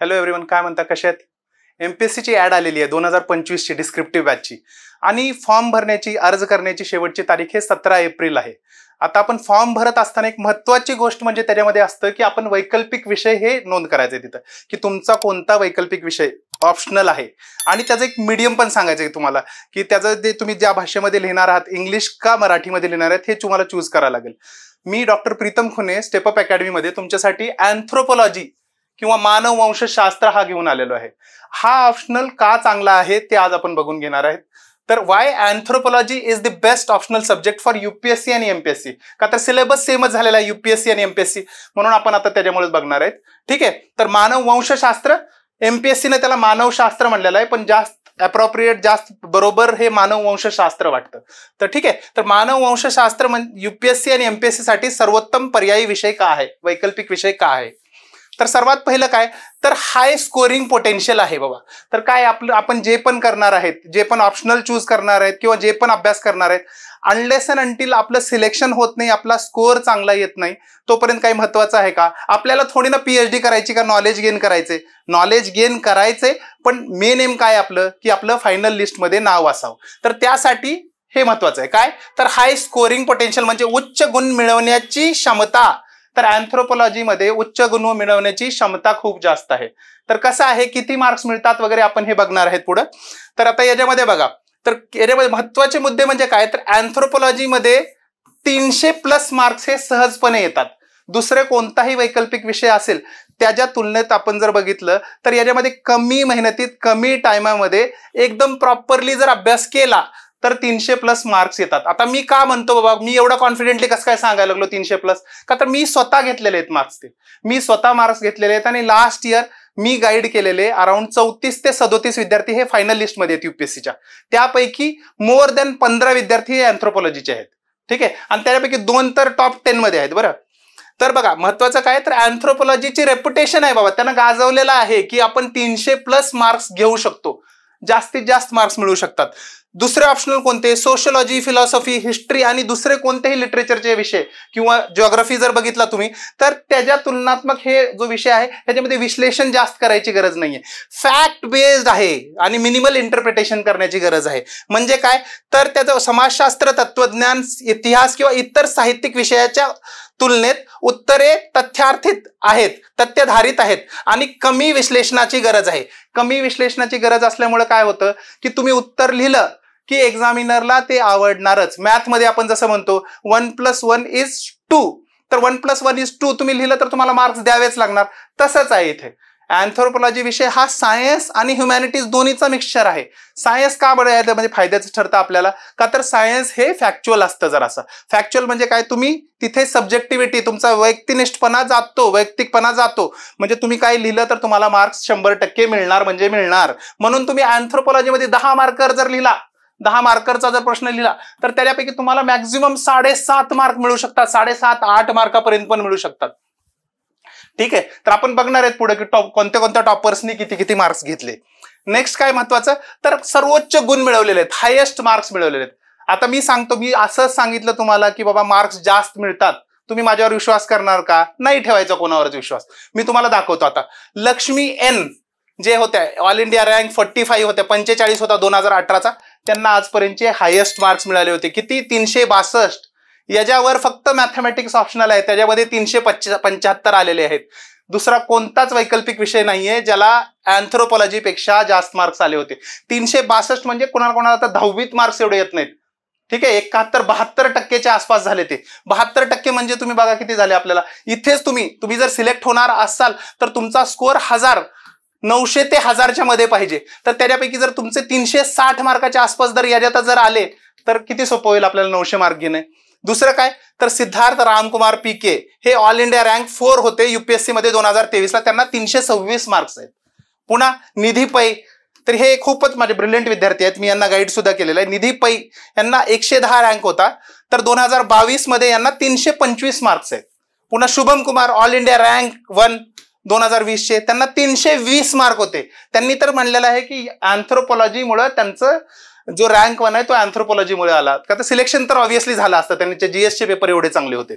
Hello everyone, काय म्हणता, कशा आहेत? एमपीएससीची ॲड आलेली आहे 2025ची डिस्क्रिप्टिव्ह बॅचची आणि फॉर्म भरण्याची अर्ज करण्याची शेवटची तारीख हे 17 एप्रिल आहे. आता आपण फॉर्म भरत असताना एक महत्त्वाची गोष्ट म्हणजे त्याच्यामध्ये असतं की आपण वैकल्पिक विषय हे नोंद करायचे तिथं की तुमचा कोणता वैकल्पिक विषय ऑप्शनल आहे आणि त्याचं एक मीडियम पण सांगायचं आहे तुम्हाला की त्याचं जे तुम्ही ज्या भाषेमध्ये लिहिणार आहात, इंग्लिश का मराठीमध्ये लिहिणार आहेत, हे तुम्हाला चूज करावं लागेल. मी डॉक्टर प्रीतम खुने स्टेपअप अकॅडमीमध्ये तुमच्यासाठी अँथ्रोपोलॉजी किंवा मानववंशशास्त्र हा घेऊन आलेलो आहे. हा ऑप्शनल का चांगला आहे ते आज आपण बघून घेणार आहेत. तर why anthropology is the best optional subject for UPSC आणि एमपीएससी. का तर सिलेबस सेमच झालेला आहे युपीएससी आणि एमपीएससी, म्हणून आपण आता त्याच्यामुळेच बघणार आहेत. ठीक आहे. तर मानववंशशास्त्र, एमपीएससीने त्याला मानवशास्त्र म्हणलेलं आहे, पण जास्त अप्रोप्रिएट, जास्त बरोबर हे मानववंशशास्त्र वाटतं. तर ठीक आहे. तर मानववंशशास्त्र म्हणजे युपीएससी आणि एमपीएससी साठी सर्वोत्तम पर्यायी विषय का आहे, वैकल्पिक विषय का आहे? तर सर्वात पहिलं काय, तर हाय स्कोरिंग पोटेन्शियल आहे बाबा. तर काय आपण जे पण करणार आहेत, जे पण ऑप्शनल चूज करणार आहेत किंवा जे पण अभ्यास करणार आहेत, अनलेस अँड अंटिल आपलं सिलेक्शन होत नाही, आपला स्कोअर चांगला येत नाही, तोपर्यंत काही महत्वाचं आहे का? आपल्याला थोडी ना पीएचडी करायची का नॉलेज गेन करायचे? नॉलेज गेन करायचे, पण मेन एम काय आपलं की आपलं फायनल लिस्टमध्ये नाव असावं. तर त्यासाठी हे महत्वाचं आहे. काय तर हाय स्कोरिंग पोटेन्शियल म्हणजे उच्च गुण मिळवण्याची क्षमता. तर अँथ्रोपोलॉजीमध्ये उच्च गुण मिळवण्याची क्षमता खूप जास्त आहे. तर कसं आहे, किती मार्क्स मिळतात वगैरे आपण हे बघणार आहेत पुढं. तर आता याच्यामध्ये बघा, तर याच्यामध्ये महत्वाचे मुद्दे म्हणजे काय, तर अँथ्रोपोलॉजीमध्ये 300+ मार्क्स हे सहजपणे येतात. दुसरे कोणताही वैकल्पिक विषय असेल त्याच्या तुलनेत आपण जर बघितलं तर याच्यामध्ये कमी मेहनतीत, कमी टायमामध्ये एकदम प्रॉपरली जर अभ्यास केला तर 300+ मार्क्स येतात. आता मी का म्हणतो बाबा, मी एवढा कॉन्फिडेंटली कसं काय सांगायला लागलो 300+? का तर मी स्वतः घेतलेले आहेत मार्क्स, मी स्वतः मार्क्स घेतलेले आहेत आणि लास्ट इयर मी गाईड केलेले अराउंड 34 ते 37 विद्यार्थी हे फायनल लिस्टमध्ये आहेत युपीएससीच्या. त्यापैकी मोर दॅन 15 विद्यार्थी हे अँथ्रोपोलॉजीचे आहेत. ठीक आहे. आणि त्यापैकी 2 तर टॉप 10 मध्ये आहेत. बरं, तर बघा महत्वाचं काय, तर अँथ्रोपोलॉजीची रेप्युटेशन आहे बाबा, त्यांना गाजवलेलं आहे की आपण 300+ मार्क्स घेऊ शकतो, जास्तीत जास्त मार्क्स मिळू शकतात. दुसरे ऑप्शनल कोणते, सोशियोलॉजी, फिलॉसॉफी, हिस्ट्री आणि दुसरे कोणतेही लिटरेचरचे विषय किंवा जिओग्राफी जर बघितला तुम्ही, तर त्याच्या तुलनात्मक हे जो विषय आहे त्याच्यामध्ये विश्लेषण जास्त करायची गरज नाहीये, फॅक्ट बेस्ड आहे आणि मिनिमल इंटरप्रिटेशन करण्याची गरज आहे. म्हणजे काय, तर त्याचं समाजशास्त्र, तत्वज्ञान, इतिहास किंवा इतर साहित्यिक विषयाच्या तुलनेत उत्तरे तथ्यार्थित आहेत, तथ्यधारित आहेत आणि कमी विश्लेषणाची गरज आहे. कमी विश्लेषणाची गरज असल्यामुळे काय होतं की तुम्ही उत्तर लिहिलं की एक्झामिनरला ते आवडणारच. मॅथमध्ये आपण जसं म्हणतो 1+1=2, तर 1+1=2 तुम्ही लिहिलं तर तुम्हाला मार्क्स द्यावेच लागणार. तसंच आहे इथे. अँथ्रोपोलॉजी विषय हा सायन्स आणि ह्युमॅनिटीज दोन्हीचा मिक्सचर आहे. सायन्स का बरं आहे म्हणजे फायद्याचं ठरतं आपल्याला, का तर सायन्स हे फॅक्च्युअल असतं. जरासं फॅक्च्युअल म्हणजे काय, तुम्ही तिथे सब्जेक्टिव्हिटी, तुमचा वैयक्तिकपणा जातो. म्हणजे तुम्ही काय लिहिलं तर तुम्हाला मार्क्स 100% मिळणार म्हणजे मिळणार. म्हणून तुम्ही अँथ्रोपोलॉजीमध्ये 10 मार्कर जर लिहिला, 10 मार्करचा जर प्रश्न लिहिला तर त्याच्यापैकी तुम्हाला मॅक्झिमम 7.5 मार्क मिळू शकतात, 7.5-8 मार्कापर्यंत पण मिळू शकतात. ठीक आहे. तर आपण बघणार आहेत पुढे की कोणत्या टॉपर्सनी किती मार्क्स घेतले. नेक्स्ट काय महत्वाचं, तर सर्वोच्च गुण मिळवलेले आहेत, हायेस्ट मार्क्स मिळवलेले आहेत. आता मी सांगतो, मी असंच सांगितलं तुम्हाला की बाबा मार्क्स जास्त मिळतात, तुम्ही माझ्यावर विश्वास करणार का? नाही ठेवायचा कोणावरच विश्वास. मी तुम्हाला दाखवतो. आता लक्ष्मी एन जे होत्या, ऑल इंडिया रँक 45 होत्या, 45 होता 2018चा, त्यांना आजपर्यंतचे हायेस्ट मार्क्स मिळाले होते. किती? 362. याच्यावर फक्त मॅथमॅटिक्स ऑप्शनल आहे, त्याच्यामध्ये 375 आलेले आहेत. दुसरा कोणताच वैकल्पिक विषय नाहीये ज्याला अँथ्रोपोलॉजीपेक्षा जास्त मार्क्स आले होते. 362 म्हणजे कोणाला तर 10वीत मार्क्स एवढे येत नाहीत. ठीक आहे. 72% आसपास झाले ते. 72% म्हणजे तुम्ही बघा किती झाले आपल्याला. इथेच तुम्ही जर सिलेक्ट होणार असाल तर तुमचा स्कोअर 900 ते 1000च्या मध्ये पाहिजे. तर त्याच्यापैकी जर तुमचे 360 मार्काच्या आसपास जर याच्यात जर आले तर किती सोपं होईल आपल्याला 900 मार्क घेणे. दुसरं काय, तर सिद्धार्थ रामकुमार पीके हे ऑल इंडिया रँक 4 होते युपीएससी मध्ये 2023ला, त्यांना 326 मार्क्स आहेत. पुन्हा निधी पै, तर हे खूपच माझे ब्रिलियंट विद्यार्थी आहेत, मी यांना गाईड सुद्धा केलेलं आहे. निधी पै यांना 110 रँक होता, तर 2022 मध्ये यांना 325 मार्क्स आहेत. पुन्हा Shubham Kumar all India rank 1 2020चे, त्यांना 320 मार्क होते. त्यांनी तर म्हणलेलं आहे की अँथ्रोपोलॉजीमुळे त्यांचं जो रँक 1 आहे तो अँथ्रोपोलॉजीमुळे आला, का तर सिलेक्शन तर ऑब्व्हियसली झालं असतं, त्यांचे जीएसचे पेपर एवढे चांगले होते.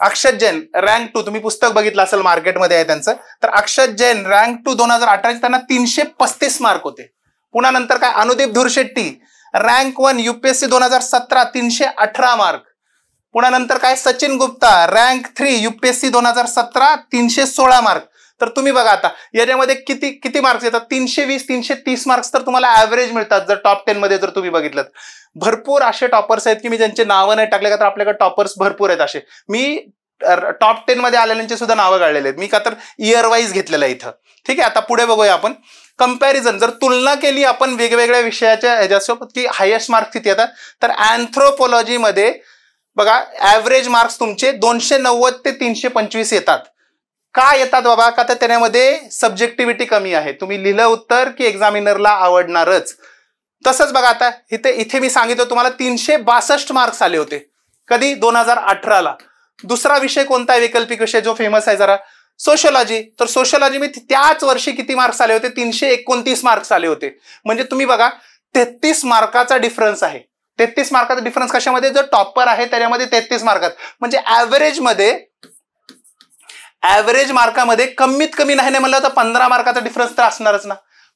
अक्षत जैन रँक 2, तुम्ही पुस्तक बघितलं असेल मार्केटमध्ये आहे त्यांचं, तर अक्षत जैन रँक 2 2018 त्यांना 335 मार्क होते. पुन्हा नंतर काय अनुदीप धुरशेट्टी रँक 1 UPSC 2017 318 मार्क. पुन्हा नंतर काय Sachin Gupta rank 3 UPSC 2017 316 mark. तर तुम्ही बघा आता याच्यामध्ये किती मार्क्स येतात, 320 330 मार्क्स तर तुम्हाला ऍव्हरेज मिळतात जर टॉप 10 मध्ये जर तुम्ही बघितलं. भरपूर असे टॉपर्स आहेत की मी ज्यांचे नावं नाही टाकले का तर आपल्याकडे टॉपर्स भरपूर आहेत असे. मी टॉप 10 मध्ये आलेल्यांची सुद्धा नावं काढलेली आहेत मी का तर इयर वाईज घेतलेलं आहे इथं. ठीक आहे, आता पुढे बघूया आपण कंपॅरिझन. जर तुलना केली आपण वेगवेगळ्या विषयाच्या ह्याच्यासोबत की हायेस्ट मार्क्स किती येतात, तर अँथ्रोपॉलॉजीमध्ये बघा ऍव्हरेज मार्क्स तुमचे 290 ते 325 येतात. का येतात बाबा, का तर त्याच्यामध्ये सब्जेक्टिव्हिटी कमी आहे. तुम्ही लिहिलं उत्तर की एक्झामिनरला आवडणारच. तसंच बघा आता इथे मी सांगितलं तुम्हाला 362 मार्क्स आले होते. कधी 2018ला. दुसरा विषय कोणता आहे वैकल्पिक विषय जो फेमस आहे जरा, सोशियोलॉजी. तर सोशियोलॉजी मध्ये त्याच वर्षी किती मार्क्स आले होते, 329 मार्क्स आले होते. म्हणजे तुम्ही बघा 33 मार्काचा डिफरन्स आहे. 33 मार्काचा डिफरन्स कशामध्ये, जो टॉपर आहे त्याच्यामध्ये 33 मार्कात. म्हणजे ऍव्हरेज मार्कामध्ये कमीत कमी नाही म्हणलं तर 15 मार्काचा डिफरन्स तर असणारच ना.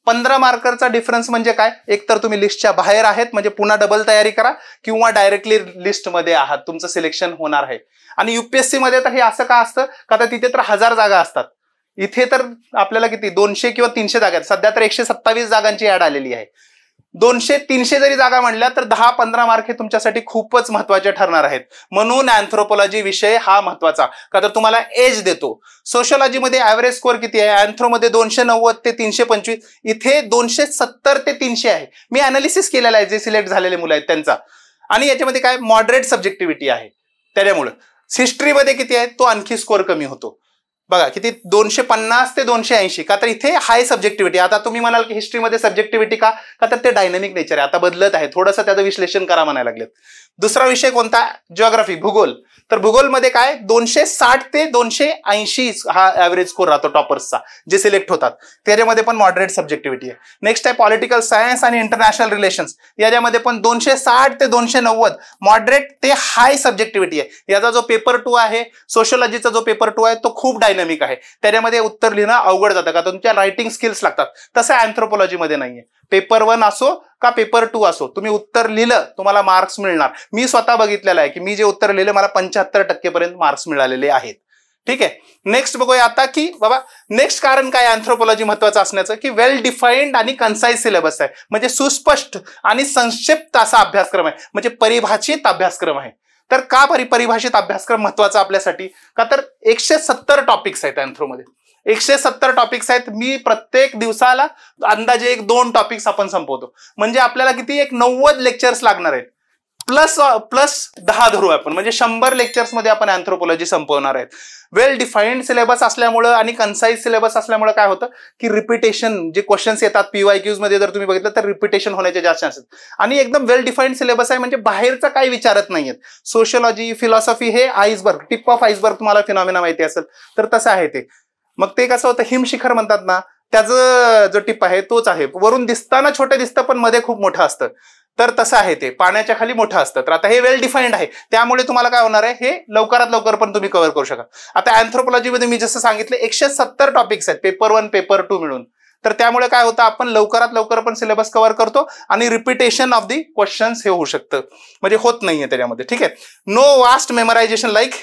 15 मार्करचा डिफरन्स म्हणजे काय, एक तर तुम्ही लिस्टच्या बाहेर आहेत म्हणजे पुन्हा डबल तयारी करा, किंवा डायरेक्टली लिस्टमध्ये आहात, तुमचं सिलेक्शन होणार आहे. आणि UPSC मध्ये तर हे असं का असतं का तर तिथे तर 1000 जागा असतात. इथे तर आपल्याला किती 200 किंवा 300 जागा आहेत. सध्या तर 127 जागांची ऍड आलेली आहे. 200-300 जरी जागा म्हणल्या तर 10-15 मार्क हे तुमच्यासाठी खूपच महत्वाचे ठरणार आहेत. म्हणून अँथ्रोपॉलॉजी विषय हा महत्वाचा, का तर तुम्हाला एज देतो. सोशियोलॉजीमध्ये ऍव्हरेज स्कोअर किती आहे, अँथ्रोमध्ये 290 ते 325, इथे 270 ते 300 आहे. मी अनालिसिस केलेला आहे जे सिलेक्ट झालेले मुलं आहेत त्यांचा. आणि याच्यामध्ये काय मॉडरेट सब्जेक्टिव्हिटी आहे. त्याच्यामुळे हिस्ट्रीमध्ये किती आहे, तो आणखी स्कोअर कमी होतो. बघा किती 250 ते 280, का तर इथे हाय सब्जेक्टिव्हिटी. आता तुम्ही म्हणाल की हिस्ट्रीमध्ये सब्जेक्टिव्हिटी का तर ते डायनामिक नेचर आहे, आता बदलत आहे, थोडंसं त्याचं विश्लेषण करा म्हणायला लागलेत. दुसरा विषय कोणता, जिओग्राफी भूगोल. तर भूगोलमध्ये काय 260 ते 280 हा ऍव्हरेज स्कोर राहतो टॉपर्सचा जे सिलेक्ट होतात. त्याच्यामध्ये पण मॉडरेट सब्जेक्टिव्हिटी आहे. नेक्स्ट आहे पॉलिटिकल सायन्स आणि इंटरनॅशनल रिलेशन्स. याच्यामध्ये पण 260 ते 290 मॉडरेट ते हाय सब्जेक्टिव्हिटी आहे. याचा जो पेपर 2 आहे, सोशियोलॉजीचा जो पेपर 2 आहे तो खूप डायनामिक आहे. त्याच्यामध्ये उत्तर लिहिणं अवघड जातं का तुमच्या रायटिंग स्किल्स लागतात. तसं अँथ्रोपॉलॉजीमध्ये नाहीये. पेपर 1 असो का पेपर 2 असो, तुम्ही उत्तर लिहिलं तुम्हाला मार्क्स मिळणार. मी स्वतः बघितलेलं आहे की मी जे उत्तर लिहिले मला 75% पर्यंत मार्क्स मिळालेले आहेत. ठीक आहे, नेक्स्ट बघूया आता की बाबा नेक्स्ट कारण काय अँथ्रोपॉलॉजी महत्वाचं असण्याचं, की वेल डिफाईन्ड आणि कन्साइज सिलेबस आहे. म्हणजे सुस्पष्ट आणि संक्षिप्त असा अभ्यासक्रम आहे, म्हणजे परिभाषित अभ्यासक्रम आहे. तर का परिभाषित अभ्यासक्रम महत्वाचा आपल्यासाठी, का तर 170 टॉपिक्स आहेत अँथ्रोमध्ये. 170 टॉपिक्स आहेत. मी प्रत्येक दिवसाला अंदाजे 1-2 टॉपिक्स आपण संपवतो. म्हणजे आपल्याला किती 90 लेक्चर्स लागणार आहेत. प्लस 10 धरू आपण, म्हणजे 100 लेक्चर्स मध्ये आपण अँथ्रोपॉलॉजी संपवणार आहेत. वेल डिफाईन्ड सिलेबस असल्यामुळं आणि कन्साइज सिलेबस असल्यामुळे काय होतं की रिपिटेशन जे क्वेश्चन्स येतात PYQs मध्ये जर तुम्ही बघितलं तर रिपिटेशन होण्याचे जास्त चान्सेस. आणि एकदम वेल डिफाईन्ड सिलेबस आहे, म्हणजे बाहेरचं काही विचारत नाहीयेत. सोशियोलॉजी फिलॉसॉफी हे आईसबर्ग, टिप ऑफ आईसबर्ग तुम्हाला फिनॉमिना माहिती असेल तर तसं आहे ते. मग ते कसं होतं, हिमशिखर म्हणतात ना, त्याचं जो टिप आहे तोच आहे. वरून दिसताना छोटे दिसतं पण मध्ये खूप मोठं असतं. तर तसं आहे ते, पाण्याच्या खाली मोठं असतं. तर आता हे वेल डिफाईन्ड आहे, त्यामुळे तुम्हाला काय होणार आहे, हे लवकरात लवकर पण तुम्ही कव्हर करू शका. आता अँथ्रोपॉलॉजीमध्ये मी जसं सांगितलं 170 टॉपिक्स आहेत, पेपर 1 पेपर 2 मिळून. तर त्यामुळे काय होतं, आपण लवकरात लवकर पण सिलेबस कव्हर करतो आणि रिपिटेशन ऑफ दी क्वेश्चन्स हे होऊ शकतं, म्हणजे होत नाहीये त्याच्यामध्ये. ठीक आहे, no vast memorization like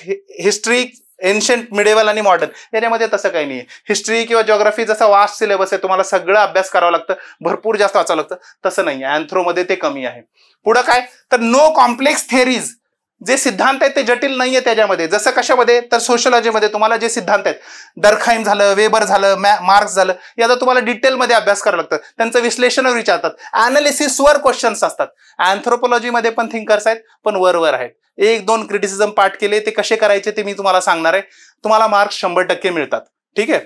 history, ancient, medieval आणि मॉडर्न. याच्यामध्ये तसं काही नाही. हिस्ट्री किंवा जिओग्राफी जसा वास्ट सिलेबस आहे, तुम्हाला सगळं अभ्यास करावं लागतं, भरपूर जास्त वाचावं लागतं, तसं नाही आहे. अँथ्रोमध्ये ते कमी आहे. पुढं काय, तर नो कॉम्प्लेक्स थेअरीज. जे सिद्धांत आहेत ते जटिल नाहीये त्याच्यामध्ये. जसं कशामध्ये, तर सोशियोलॉजीमध्ये तुम्हाला जे सिद्धांत आहेत, डर्खाइम झालं, वेबर झालं, मार्क्स झालं, याचा तुम्हाला डिटेलमध्ये अभ्यास करावा लागतं. त्यांचं विश्लेषण विचारतात, अनालिसिसवर क्वेश्चन्स असतात. अँथ्रोपॉलॉजीमध्ये पण थिंकर्स आहेत पण वर आहेत. 1-2 क्रिटिसिझम पाठ केले ते कसे करायचे ते मी तुम्हाला सांगणार आहे. तुम्हाला मार्क्स 100% मिळतात. ठीक आहे,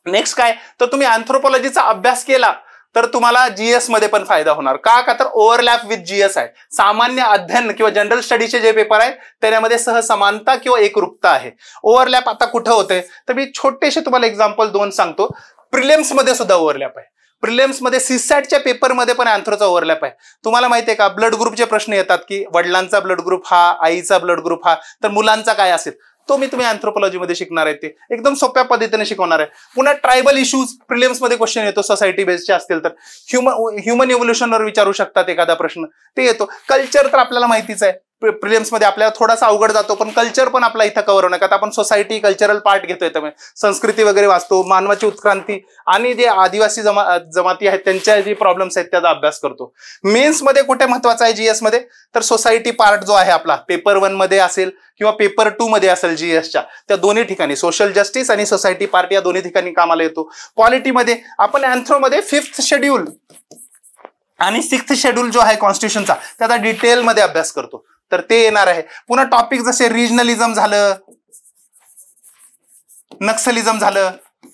नेक्स्ट काय, तर तुम्ही अँथ्रोपॉलॉजीचा अभ्यास केला तर तुम्हाला GS मध्ये पण फायदा होणार. का तर ओव्हरलॅप विथ GS आहे. सामान्य अध्ययन किंवा जनरल स्टडीचे जे पेपर आहेत त्यामध्ये सहसमानता किंवा एकरूपता आहे. ओव्हरलॅप आता कुठं होते, तर मी छोटेसे तुम्हाला एक्झाम्पल 2 सांगतो. प्रिलिम्स मध्ये सुद्धा ओव्हरलॅप आहे. प्रिलिम्स मध्ये सीसॅटच्या पेपरमध्ये पण अँथ्रोचा ओव्हरलॅप आहे. तुम्हाला माहिती आहे का, ब्लड ग्रुपचे प्रश्न येतात की वडिलांचा ब्लड ग्रुप हा, आईचा ब्लड ग्रुप हा, तर मुलांचा काय असेल. तो मी तुम्ही अँथ्रोपॉलॉजीमध्ये शिकणार आहे, ते एकदम सोप्या पद्धतीने शिकवणार आहे. पुन्हा ट्रायबल इश्यूज प्रिलिम्समध्ये क्वेश्चन येतो, सोसायटी बेस्डचे असतील तर ह्युमन इव्होल्युशनवर विचारू शकतात एखादा प्रश्न, ते येतो. कल्चर तर आपल्याला माहितीच आहे, प्रिलिम्समध्ये आपल्याला थोडासा अवघड जातो, पण कल्चर पण आपला इथं कव्हर होणार, का आपण सोसायटी कल्चरल पार्ट घेतोय, त्यामुळे संस्कृती वगैरे वाचतो, मानवाची उत्क्रांती आणि जे आदिवासी जमाती आहेत त्यांच्या जे प्रॉब्लेम्स आहेत त्याचा अभ्यास करतो. मेन्समध्ये कुठे महत्वाचा आहे जीएस मध्ये, तर सोसायटी पार्ट जो आहे आपला पेपर 1 मध्ये असेल किंवा पेपर 2 मध्ये असेल जीएसच्या, त्या दोन्ही ठिकाणी सोशल जस्टिस आणि सोसायटी पार्ट या दोन्ही ठिकाणी कामाला येतो. पॉलिटीमध्ये आपण अँथ्रोमध्ये 5th शेड्यूल आणि 6th शेड्यूल जो आहे कॉन्स्टिट्यूशनचा त्याचा डिटेलमध्ये अभ्यास करतो, तर ते येणार आहे. पुन्हा टॉपिक जसे रिजनलिझम झालं, नक्सलिझम झालं,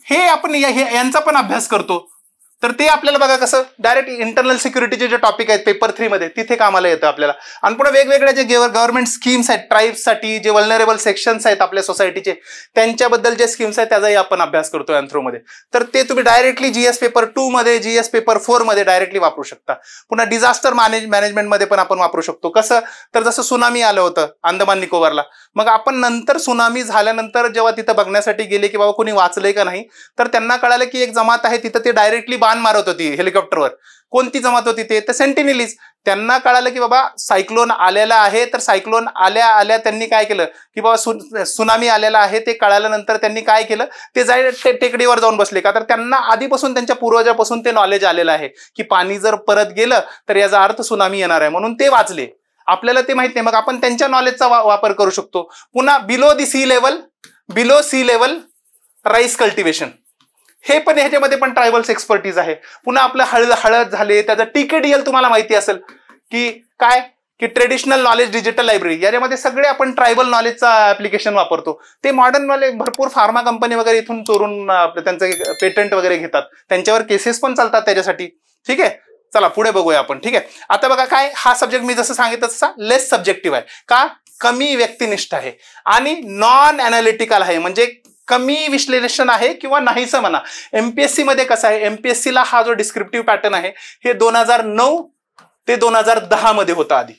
हे आपण यांचा पण अभ्यास करतो. तर ते आपल्याला बघा कसं डायरेक्ट इंटरनल सिक्युरिटीचे जे टॉपिक आहेत पेपर 3 मध्ये तिथे कामाला येतं आपल्याला. आणि पुन्हा वेगवेगळ्या जे गव्हर्नमेंट स्कीम्स आहेत ट्राईब्ससाठी, जे वल्नरेबल सेक्शन्स आहेत आपल्या सोसायटीचे, त्यांच्याबद्दल जे स्कीम्स आहेत त्याचाही आपण अभ्यास करतो अँथ्रोमध्ये. तर ते तुम्ही डायरेक्टली जीएस पेपर 2 मध्ये, जीएस पेपर 4 मध्ये डायरेक्टली वापरू शकता. पुन्हा डिझास्टर मॅनेजमेंटमध्ये पण आपण वापरू शकतो. कसं, तर जसं सुनामी आलं होतं अंदमान निकोबारला, मग आपण नंतर सुनामी झाल्यानंतर जेव्हा तिथं बघण्यासाठी गेले की बाबा कोणी वाचलंय का नाही, तर त्यांना कळालं की एक जमात आहे तिथं, ते डायरेक्टली बाण मारत होती हेलिकॉप्टरवर. कोणती जमात होती ते, तर सेंटिनिलीज. त्यांना कळालं की बाबा सायक्लोन आलेला आहे, तर सायक्लोन आल्या आल्या त्यांनी काय केलं की बाबा सुनामी आलेला आहे ते कळाल्यानंतर त्यांनी काय केलं, ते टेकडीवर जाऊन बसले. का तर त्यांना आधीपासून त्यांच्या पूर्वजापासून ते नॉलेज आलेलं आहे की पाणी जर परत गेलं तर याचा अर्थ सुनामी येणार आहे, म्हणून ते वाचले. आपल्याला ते माहित नाही, मग आपण त्यांच्या नॉलेजचा वापर करू शकतो. पुन्हा below sea level rice cultivation, हे पण ह्याच्यामध्ये पण ट्रायबल्स एक्सपर्टीज आहे. पुन्हा आपलं हळद झाले, त्याचं TKDL तुम्हाला माहिती असेल की काय, की ट्रेडिशनल नॉलेज डिजिटल लायब्ररी, याच्यामध्ये सगळे आपण ट्रायबल नॉलेजचा ऍप्लिकेशन वापरतो. ते मॉडर्न वाले भरपूर फार्मा कंपनी वगैरे इथून चोरून त्यांचं पेटंट वगैरे घेतात, त्यांच्यावर केसेस पण चालतात त्याच्यासाठी. ठीक आहे, चला पुढे बघूया आपण. ठीक आहे, आता बघा काय, हा सब्जेक्ट मी जसं सांगितलं तसा लेस सब्जेक्टिव्ह आहे. का, कमी व्यक्तिनिष्ठ आहे आणि नॉन अनालिटिकल आहे, म्हणजे कमी विश्लेषण आहे किंवा नाहीसं म्हणा. एमपीएससी मध्ये कसं आहे, एमपीएससीला हा जो डिस्क्रिप्टिव्ह पॅटर्न आहे हे 2009 ते 2010 मध्ये होता. आधी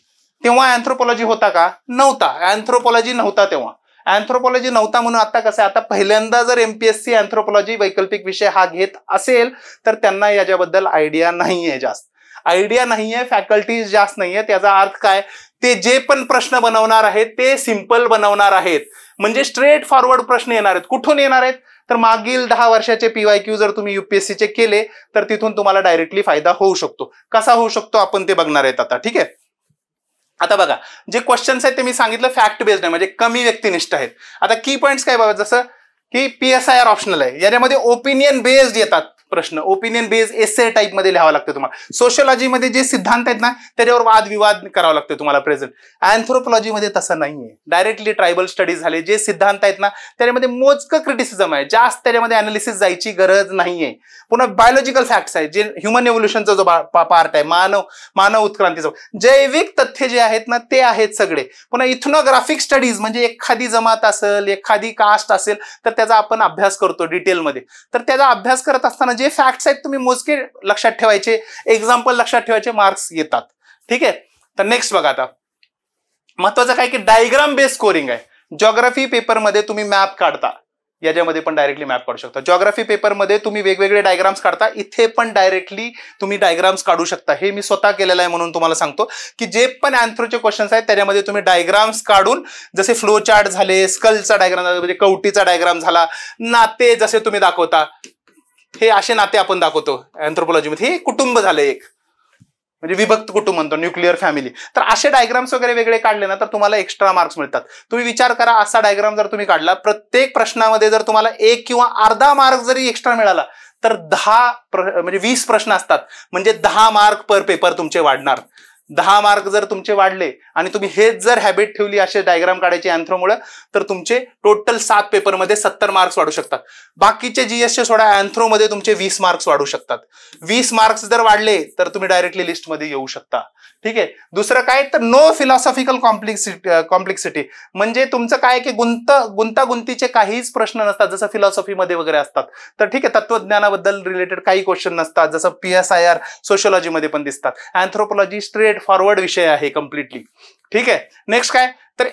तेव्हा अँथ्रोपॉलॉजी होता का, नव्हता. अँथ्रोपॉलॉजी नव्हता तेव्हा, अँथ्रोपॉलॉजी नव्हता. म्हणून आता कसं आहे, आता पहिल्यांदा जर एमपीएससी अँथ्रोपॉलॉजी वैकल्पिक विषय हा घेत असेल तर त्यांना याच्याबद्दल आयडिया नाहीये, जास्त आयडिया नाहीये, फॅकल्टीज जास्त नाहीये. त्याचा अर्थ काय, ते जे पण प्रश्न बनवणार आहेत ते सिंपल बनवणार आहेत, म्हणजे स्ट्रेट फॉरवर्ड प्रश्न येणार आहेत. कुठून येणार आहेत, तर मागील 10 वर्षाचे PYQ जर तुम्ही UPSCचे केले तर तिथून तुम्हाला डायरेक्टली फायदा होऊ शकतो. कसा होऊ शकतो आपण ते बघणार आहेत आता. ठीक आहे, आता बघा जे क्वेश्चन्स आहेत ते मी सांगितलं फॅक्ट बेस्ड आहे, म्हणजे कमी व्यक्तिनिष्ठ आहेत. आता की पॉईंट्स काय बाबा, जसं की PSIR ऑप्शनल आहे, याच्यामध्ये ओपिनियन बेस्ड येतात प्रश्न, ओपिनियन बेस्ड एसे टाईप मध्ये लिहावं लागतं तुम्हाला. सोशियोलॉजीमध्ये जे सिद्धांत आहेत ना त्याच्यावर वादविवाद करावा लागतो तुम्हाला प्रेझेंट. अँथ्रोपॉलॉजीमध्ये तसं नाहीये, डायरेक्टली ट्रायबल स्टडीज झाले, जे सिद्धांत आहेत ना त्याच्यामध्ये मोजकं क्रिटिसिझम आहे, जास्त त्याच्यामध्ये अनालिसिस जायची गरज नाहीये. पुन्हा बायोलॉजिकल फॅक्ट्स आहेत, जे ह्युमन एव्होल्युशनचा जो पार्ट आहे, मानव उत्क्रांतीचा, जैविक तथ्य जे आहेत ना ते आहेत सगळे. पुन्हा इथनोग्राफिक स्टडीज, म्हणजे एखादी जमात असेल, एखादी कास्ट असेल तर त्याचा आपण अभ्यास करतो डिटेलमध्ये. तर त्याचा अभ्यास करत असताना जे फॅक्ट्स आहेत तुम्ही मोजके लक्षात ठेवायचे, एक्झाम्पल लक्षात ठेवायचे, मार्क्स येतात. ठीक आहे, तर नेक्स्ट बघा. आता महत्वाचं काय की डायग्राम बेस्ड स्कोरिंग आहे. ज्योग्राफी पेपरमध्ये तुम्ही मॅप काढता, याच्यामध्ये पण डायरेक्टली मॅप काढू शकता. ज्योग्राफी पेपरमध्ये तुम्ही वेगवेगळे डायग्राम्स काढता, इथे पण डायरेक्टली तुम्ही डायग्राम्स काढू शकता. हे मी स्वतः केलेलं आहे म्हणून तुम्हाला सांगतो की जे पण अँथ्रोचे क्वेश्चन्स आहेत त्याच्यामध्ये तुम्ही डायग्राम्स काढून, जसे फ्लो चार्ट झाले, स्कलचा डायग्राम झाला, म्हणजे कवटीचा डायग्राम झाला, नाते जसे तुम्ही दाखवता, हे असे नाते आपण दाखवतो अँथ्रोपॉलॉजीमध्ये. हे कुटुंब झालं एक, म्हणजे विभक्त कुटुंब म्हणतो, न्यूक्लिअर फॅमिली. तर असे डायग्राम्स वगैरे वेगळे काढले ना तर तुम्हाला एक्स्ट्रा मार्क्स मिळतात. तुम्ही विचार करा, असा डायग्राम जर तुम्ही काढला, प्रत्येक प्रश्नामध्ये जर तुम्हाला 1 किंवा अर्धा मार्क जरी एक्स्ट्रा मिळाला तर 20 प्रश्न असतात, म्हणजे 10 मार्क पर पेपर तुमचे वाढणार. 10 मार्क जर तुमचे वाढले आणि तुम्ही हेच जर हॅबिट ठेवली असे डायग्राम काढायचे अँथ्रोमुळे, तर तुमचे टोटल 7 पेपरमध्ये 70 मार्क्स वाढू शकतात. बाकीचे जीएसचे सोडा, अँथ्रोमध्ये तुमचे 20 मार्क्स वाढू शकतात. 20 मार्क्स जर वाढले तर तुम्ही डायरेक्टली लिस्टमध्ये येऊ शकता. ठीक आहे, दुसरं काय तर नो फिलॉसॉफिकल कॉम्प्लेक्सिटी, म्हणजे तुमचं काय की गुंतागुंतीचे काहीच प्रश्न नसतात जसं फिलॉसॉफीमध्ये वगैरे असतात. तर ठीक आहे, तत्वज्ञानाबद्दल रिलेटेड काही क्वेश्चन नसतात, जसं PSIR सोशियोलॉजीमध्ये पण दिसतात. अँथ्रोपॉलॉजी स्ट्रेट फॉरवर्ड विषय आहे कम्प्लिटली. ठीक आहे, नेक्स्ट काय तर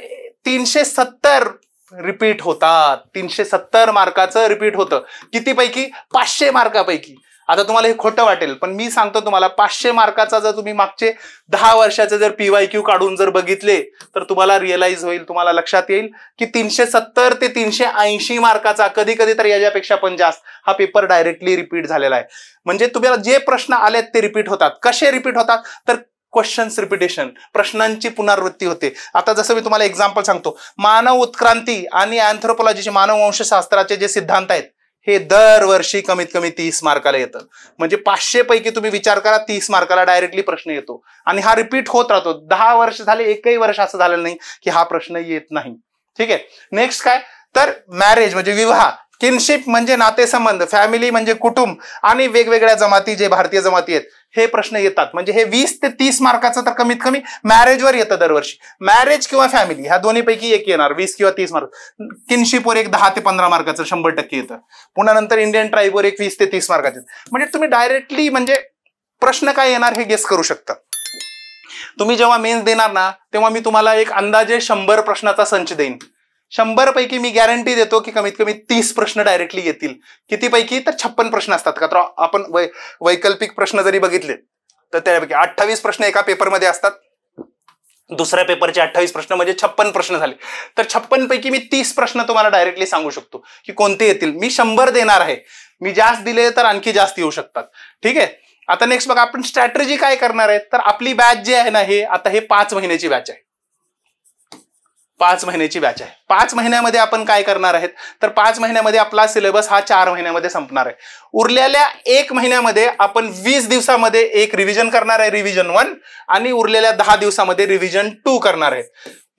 370 रिपीट होतात. 370 मार्काचं रिपीट होतं. किती पैकी? 500 मार्कापैकी. आता तुम्हाला हे खोटं वाटेल, पण मी सांगतो तुम्हाला, 500 मार्काचा जर तुम्ही मागचे 10 वर्षाचे जर PYQ काढून जर बघितले तर तुम्हाला रिअलाइज होईल, तुम्हाला लक्षात येईल की 370 ते 380 मार्काचा, कधी कधी तर याच्यापेक्षा पण जास्त, हा पेपर डायरेक्टली रिपीट झालेला आहे. म्हणजे तुम्हाला जे प्रश्न आलेत ते रिपीट होतात. कसे रिपीट होतात? तर क्वेश्चन्स रिपिटेशन, प्रश्नांची पुनरावृत्ती होते. आता जसं मी तुम्हाला एक्झाम्पल सांगतो, मानव उत्क्रांती आणि अँथ्रोपोलॉजीचे, मानववंशशास्त्राचे जे सिद्धांत आहेत, हे दरवर्षी कमीत कमी 30 मार्काला येतं. म्हणजे 500 पैकी तुम्ही विचार करा, 30 मार्काला डायरेक्टली प्रश्न येतो. आणि हा रिपीट होत राहतो. 10 वर्ष झाले, एकही वर्ष असं झालेलं नाही की हा प्रश्न येत नाही. ठीक आहे. नेक्स्ट काय? तर मॅरेज म्हणजे विवाह, किनशिप म्हणजे नातेसंबंध, फॅमिली म्हणजे कुटुंब, आणि वेगवेगळ्या जमाती, जे भारतीय जमाती आहेत, हे प्रश्न येतात. म्हणजे हे 20 ते 30 मार्काचं तर कमीत कमी मॅरेजवर येतं दरवर्षी. मॅरेज किंवा फॅमिली ह्या दोन्हीपैकी एक येणार, 20 किंवा 30 मार्क. किनशिपवर एक 10 ते 15 मार्काचं 100% येतं. पुन्हा नंतर इंडियन ट्राईबवर एक 20 ते 30 मार्काचे. म्हणजे तुम्ही डायरेक्टली म्हणजे प्रश्न काय येणार हे गेस करू शकता. तुम्ही जेव्हा मेन्स देणार ना, तेव्हा मी तुम्हाला एक अंदाजे 100 प्रश्नाचा संच देईन. 100 पैकी मी गॅरंटी देतो की कमीत कमी 30 प्रश्न डायरेक्टली येतील. किती पैकी? तर 56 प्रश्न असतात. का तर आपण वैकल्पिक प्रश्न जरी बघितले तर त्यापैकी 28 प्रश्न एका पेपरमध्ये असतात. दुसऱ्या पेपरचे 28 प्रश्न म्हणजे 56 प्रश्न झाले. तर 56 पैकी मी 30 प्रश्न तुम्हाला डायरेक्टली सांगू शकतो की कोणते येतील. मी 100 देणार आहे. मी जास्त दिले तर आणखी जास्त येऊ शकतात. ठीक आहे. आता नेक्स्ट बघा, आपण स्ट्रॅटेजी काय करणार आहे. तर आपली बॅच जी आहे ना, हे आता हे 5 महिन्याची बॅच आहे. 5 महिन्याची बॅच आहे. 5 महिन्यामध्ये आपण काय करणार आहेत. तर 5 महिन्यामध्ये आपला सिलेबस हा 4 महिन्यामध्ये संपणार आहे. उरलेल्या 1 महिन्यामध्ये आपण 20 दिवसामध्ये एक रिव्हिजन करणार आहे, रिव्हिजन 1, आणि उरलेल्या 10 दिवसामध्ये रिव्हिजन 2 करणार आहे.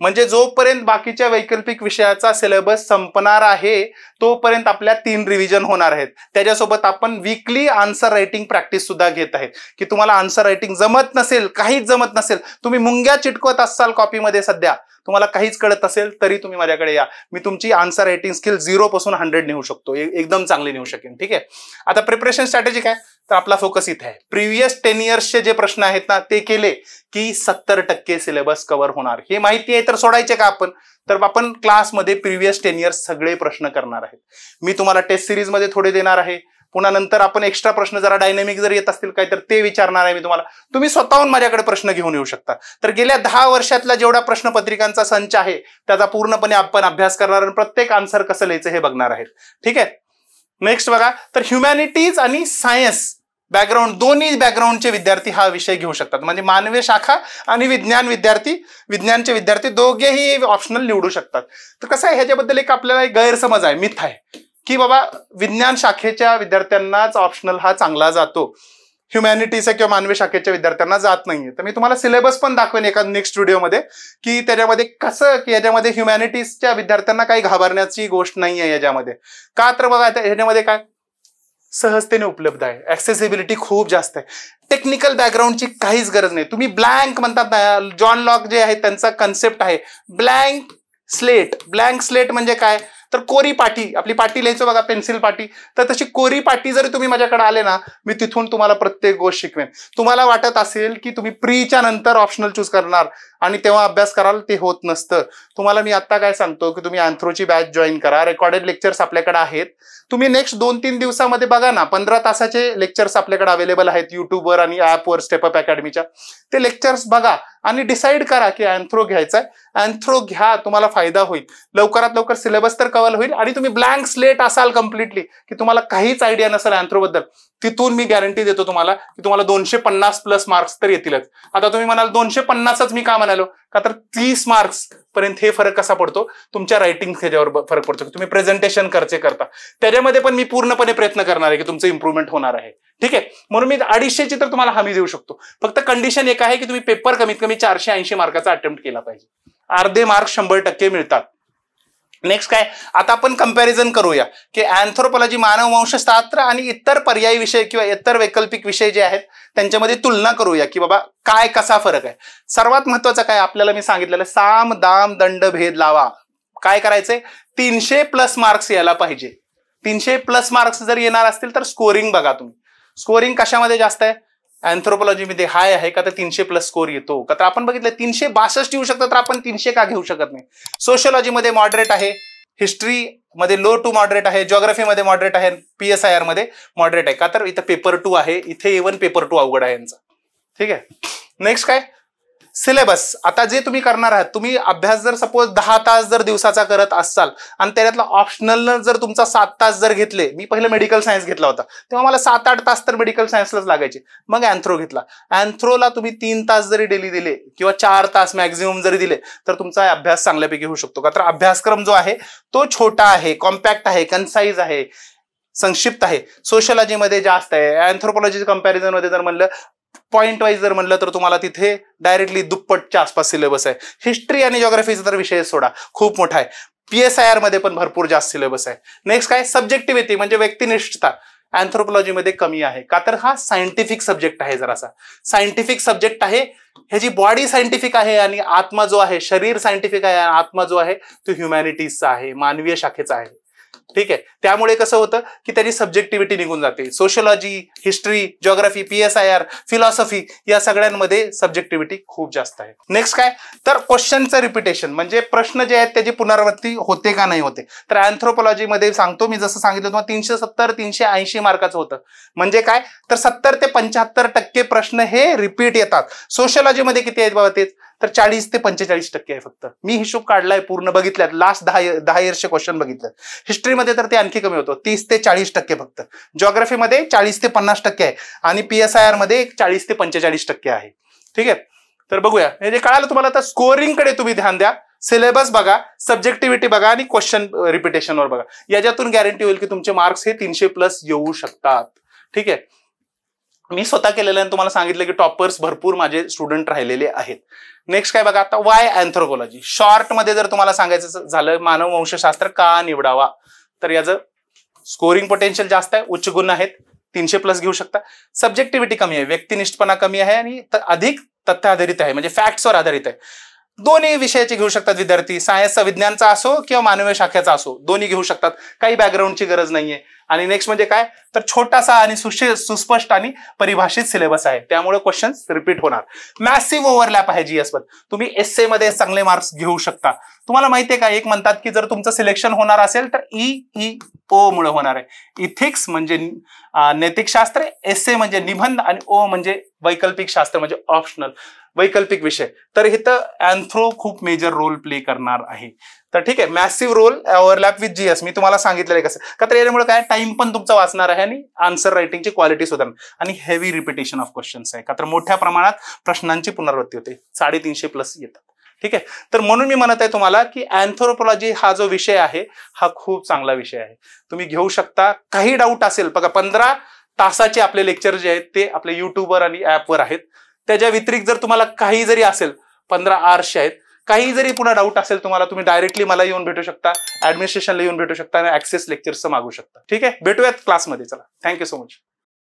म्हणजे जोपर्यंत बाकीच्या वैकल्पिक विषयाचा सिलेबस संपणार आहे तोपर्यंत आपल्या 3 रिव्हिजन होणार आहेत. त्याच्यासोबत आपण वीकली आन्सर रायटिंग प्रॅक्टिस सुद्धा घेत आहेत. की तुम्हाला आन्सर रायटिंग जमत नसेल, काहीच जमत नसेल, तुम्ही मुंग्या चिटकवत असाल कॉपीमध्ये, सध्या तुम्हाला काहीच कळत असेल तरी तुम्ही माझ्याकडे या. मी तुमची आन्सर रायटिंग स्किल 0 पासून 100 नेऊ शकतो, एकदम चांगली नेऊ शकेन. ठीक आहे. आता प्रिपरेशन स्ट्रॅटेजी काय? तर आपला फोकस इथे आहे. प्रिव्हियस 10 इयर्सचे जे प्रश्न आहेत ना, ते केले की 70% सिलेबस कव्हर होणार. हे माहिती आहे तर सोडायचे का आपण? तर आपण क्लासमध्ये प्रिव्हियस 10 इयर्स सगळे प्रश्न करणार आहेत. मी तुम्हाला टेस्ट सिरीजमध्ये थोडे देणार आहे. पुन्हा नंतर आपण एक्स्ट्रा प्रश्न जरा डायनेमिक जर येत असतील काय तर ते विचारणार आहे मी तुम्हाला. तुम्ही स्वतःहून माझ्याकडे प्रश्न घेऊन येऊ शकता. तर गेल्या 10 वर्षातला जेवढा प्रश्नपत्रिकांचा संच आहे त्याचा पूर्णपणे आपण अभ्यास करणार आणि प्रत्येक आन्सर कसं लिहायचं हे बघणार आहेत. ठीक आहे. नेक्स्ट बघा, तर ह्युमॅनिटीज आणि सायन्स बॅकग्राऊंड, दोन्ही बॅकग्राऊंडचे विद्यार्थी हा विषय घेऊ शकतात. म्हणजे मानवी शाखा आणि विज्ञानचे विद्यार्थी दोघेही ऑप्शनल निवडू शकतात. तर कसं आहे, ह्याच्याबद्दल एक आपल्याला एक गैरसमज आहे, मिथ आहे की बाबा विज्ञान शाखेच्या विद्यार्थ्यांनाच ऑप्शनल हा चांगला जातो, ह्युमॅनिटीच्या किंवा मानवी शाखेच्या विद्यार्थ्यांना जात नाहीये. तर मी तुम्हाला सिलेबस पण दाखवेन एका नेक्स्ट व्हिडिओमध्ये की त्याच्यामध्ये कसं की याच्यामध्ये ह्युमॅनिटीजच्या विद्यार्थ्यांना काही घाबरण्याची गोष्ट नाही आहे याच्यामध्ये. का तर बघा ह्याच्यामध्ये काय सहजतेने उपलब्ध आहे, ऍक्सेसिबिलिटी खूप जास्त आहे. टेक्निकल बॅकग्राऊंडची काहीच गरज नाही. तुम्ही ब्लँक म्हणतात ना, जॉन लॉक जे आहे त्यांचा कन्सेप्ट आहे ब्लँक स्लेट. ब्लँक स्लेट म्हणजे काय तर कोरी पाटी, आपली पाटी लिहायचो बघा, पेन्सिल पाटी, तर तशी कोरी पाटी जरी तुम्ही माझ्याकडे आले ना, मी तिथून तुम्हाला प्रत्येक गोष्ट शिकवेन. तुम्हाला वाटत असेल की तुम्ही प्रीच्या नंतर ऑप्शनल चूज करणार आणि तेव्हा अभ्यास कराल, ते होत नसतं. तुम्हाला मी आता काय सांगतो की तुम्ही अँथ्रोची बॅच जॉईन करा. रेकॉर्डेड लेक्चर्स आपल्याकडे आहेत. तुम्ही नेक्स्ट 2-3 दिवसामध्ये बघा ना, 15 तासाचे लेक्चर्स आपल्याकडे अवेलेबल आहेत युट्यूबवर आणि ऍपवर, स्टेपअप अकॅडमीच्या. ते लेक्चर्स बघा आणि डिसाईड करा की अँथ्रो घ्यायचा. अँथ्रो घ्या, तुम्हाला फायदा होईल. लवकरात लवकर सिलेबस तर कव्हर होईल आणि तुम्ही ब्लँक स्लेट असाल कम्प्लिटली की तुम्हाला काहीच आयडिया नसेल अँथ्रोबद्दल, तिथून मी गॅरंटी देतो तुम्हाला की तुम्हाला 250+ मार्क्स तर येतीलच. आता तुम्ही म्हणाल 250च मी का म्हणालो, का तर 30 मार्क्स पर्यंत हे फरक कसा पडतो तुमच्या रायटिंग ह्याच्यावर फरक पडतो. तुम्ही प्रेझेंटेशन करता त्याच्यामध्ये पण मी पूर्णपणे प्रयत्न करणार आहे की तुमचं इम्प्रूव्हमेंट होणार आहे. ठीक आहे. म्हणून मी 250ची तर तुम्हाला हमी देऊ शकतो. फक्त कंडिशन एक आहे की तुम्ही पेपर कमीत कमी 480 मार्काचा अटेम्प्ट केला पाहिजे. अर्धे मार्क 100% मिळतात. नेक्स्ट काय, आता आपण कंपॅरिझन करूया की अँथ्रोपोलॉजी, मानववंशशास्त्र आणि इतर पर्यायी विषय किंवा इतर वैकल्पिक विषय जे आहेत त्यांच्यामध्ये तुलना करूया की बाबा काय कसा फरक आहे. सर्वात महत्वाचं काय आपल्याला मी सांगितलेलं, साम दाम दंड भेद लावा. काय करायचंय, 300+ मार्क्स यायला पाहिजे. 300+ मार्क्स जर येणार असतील तर स्कोरिंग बघा तुम्ही. स्कोरिंग कशामध्ये जास्त आहे, अँथ्रोपोलॉजीमध्ये हाय आहे का तर 300+ स्कोर येतो. का तर आपण बघितलं 362 येऊ शकतं तर आपण 300 का घेऊ शकत नाही. सोशियोलॉजीमध्ये मॉडरेट आहे, हिस्ट्री मध्ये लो टू मॉडरेट आहे, जिओग्राफी मध्ये मॉडरेट आहे, PSIR मध्ये मॉडरेट आहे. का तर इथं पेपर 2 आहे, इथे इव्हन पेपर 2 अवघड आहे यांचा. ठीक आहे. नेक्स्ट काय सिलेबस. आता जे तुम्ही करणार आहात, तुम्ही अभ्यास जर सपोज 10 तास जर दिवसाचा करत असाल आणि त्याच्यातला ऑप्शनल जर तुमचा 7 तास जर घेतले, मी पहिलं मेडिकल सायन्स घेतला होता तेव्हा मला 7-8 तास तर मेडिकल सायन्सलाच लागायचे. मग अँथ्रो घेतला. अँथ्रोला तुम्ही 3 तास जरी डेली दिले किंवा 4 तास मॅक्झिमम जरी दिले तर तुमचा अभ्यास चांगल्यापैकी होऊ शकतो. का तर अभ्यासक्रम जो आहे तो छोटा आहे, कॉम्पॅक्ट आहे, कन्साइज आहे, संक्षिप्त आहे. सोशियोलॉजीमध्ये जास्त आहे. अँथ्रोपॉलॉजी कंपॅरिझन मध्ये जर म्हणलं पॉइंट वाईज जर म्हणलं तर तुम्हाला तिथे डायरेक्टली दुप्पटच्या आसपास सिलेबस आहे. हिस्ट्री आणि जिओग्राफीचा तर विषय सोडा, खूप मोठा आहे. PSIR मध्ये पण भरपूर जास्त सिलेबस आहे. नेक्स्ट काय सब्जेक्टिव्हिटी म्हणजे व्यक्तिनिष्ठता अँथ्रोपॉलॉजीमध्ये कमी आहे. का तर हा सायंटिफिक सब्जेक्ट आहे, जरासा सायंटिफिक सब्जेक्ट आहे. ह्याची बॉडी सायंटिफिक आहे आणि आत्मा जो आहे, शरीर सायंटिफिक आहे, आत्मा जो आहे तो ह्युमॅनिटीजचा आहे, मानवीय शाखेचा आहे. ठीक आहे. त्यामुळे कसं होतं की त्याची सब्जेक्टिव्हिटी निघून जाते. Sociology, history, geography, PSIR, philosophy या सगळ्यांमध्ये सब्जेक्टिव्हिटी खूप जास्त आहे. नेक्स्ट काय तर क्वेश्चनचं रिपिटेशन म्हणजे प्रश्न जे आहेत त्याची पुनरावृत्ती होते का नाही होते. तर अँथ्रोपॉलॉजीमध्ये सांगतो मी, जसं सांगितलं तुम्हाला 370-380 मार्काचं होतं. म्हणजे काय तर 70 ते 75% प्रश्न हे रिपीट येतात. सोशियोलॉजीमध्ये किती आहेत बाबा तेच तर 40 ते 45% आहे फक्त. मी हिशोब काढलाय, पूर्ण बघितल्यात, लास्ट 10 इयर्सचे क्वेश्चन बघितलेत. हिस्ट्रीमध्ये तर ते आणखी कमी होतं, 30 ते 40% फक्त. जिओग्राफीमध्ये 40 ते 50% आहे आणि PSIR मध्ये 40 ते 45% आहे. ठीक आहे. तर बघूया, हे जे कळालं तुम्हाला. तर स्कोरिंग कडे तुम्ही ध्यान द्या, सिलेबस बघा, सब्जेक्टिव्हिटी बघा आणि क्वेश्चन रिपिटेशनवर बघा. याच्यातून गॅरंटी होईल की तुमचे मार्क्स हे 300+ येऊ शकतात. ठीक आहे. मी स्वतः केलेलं आणि तुम्हाला सांगितलं की टॉपर्स भरपूर माझे स्टुडंट राहिलेले आहेत. नेक्स्ट काय बघा आता, वाय अँथ्रोपॉलॉजी. शॉर्ट मध्ये जर तुम्हाला सांगायचं झालं मानववंशशास्त्र का निवडावा, तर याचं स्कोरिंग पोटेन्शियल जास्त आहे, उच्च गुण आहेत, 300+ घेऊ शकता. सब्जेक्टिव्हिटी कमी आहे, व्यक्तिनिष्ठपणा कमी आहे आणि अधिक तथ्य आधारित आहे, म्हणजे फॅक्ट्सवर आधारित आहे. दोन्ही विषयाचे घेऊ शकतात विद्यार्थी, सायन्सचा, विज्ञानचा असो किंवा मानवीय शाखेचा असो, दोन्ही घेऊ शकतात. काही बॅकग्राऊंडची गरज नाहीये. आणि नेक्स्ट म्हणजे काय तर छोटासा आणि सुस्पष्ट आणि परिभाषित सिलेबस आहे, त्यामुळे क्वेश्चन रिपीट होणार. मॅसिव्ह ओव्हरलॅप आहे जीएस मध्ये. तुम्ही एसए मध्ये चांगले मार्क्स घेऊ शकता. तुम्हाला माहितीये का, एक म्हणतात की जर तुमचं सिलेक्शन होणार असेल तर EEO मुळे होणार आहे. इथिक्स म्हणजे नैतिकशास्त्र, एसए म्हणजे निबंध आणि ओ म्हणजे वैकल्पिक शास्त्र म्हणजे ऑप्शनल वैकल्पिक विषय. तर इथं अँथ्रो खूप मेजर रोल प्ले करणार आहे. तर ठीक आहे, massive role overlap with GS मी तुम्हाला सांगितलेलं आहे कसं. का तर यामुळे काय टाइम पण तुमचा वाचणार आहे आणि आन्सर रायटिंगची क्वालिटी सुधारणार आणि हेवी रिपिटेशन ऑफ क्वेश्चन्स आहे. का तर मोठ्या प्रमाणात प्रश्नांची पुनरावृत्ती होते, 350+ येतात. ठीक आहे. तर म्हणून मी म्हणत आहे तुम्हाला की अँथ्रोपॉलॉजी हा जो विषय आहे हा खूप चांगला विषय आहे, तुम्ही घेऊ शकता. काही डाऊट असेल बघा, 15 तासाचे आपले लेक्चर जे आहेत ते आपले युट्यूबवर आणि ऍपवर आहेत. त्याच्या व्यतिरिक्त जर तुम्हाला काही जरी असेल, 15 आवर्सचे आहेत, काही जरी पुन्हा डाऊट असेल तुम्हाला, तुम्ही डायरेक्टली मला येऊन भेटू शकता, ऍडमिनिस्ट्रेशनला येऊन भेटू शकता आणि ऍक्सेस लेक्चर्सचं मागू शकता. ठीक आहे. भेटूयात क्लासमध्ये. चला, थँक्यू सो मच.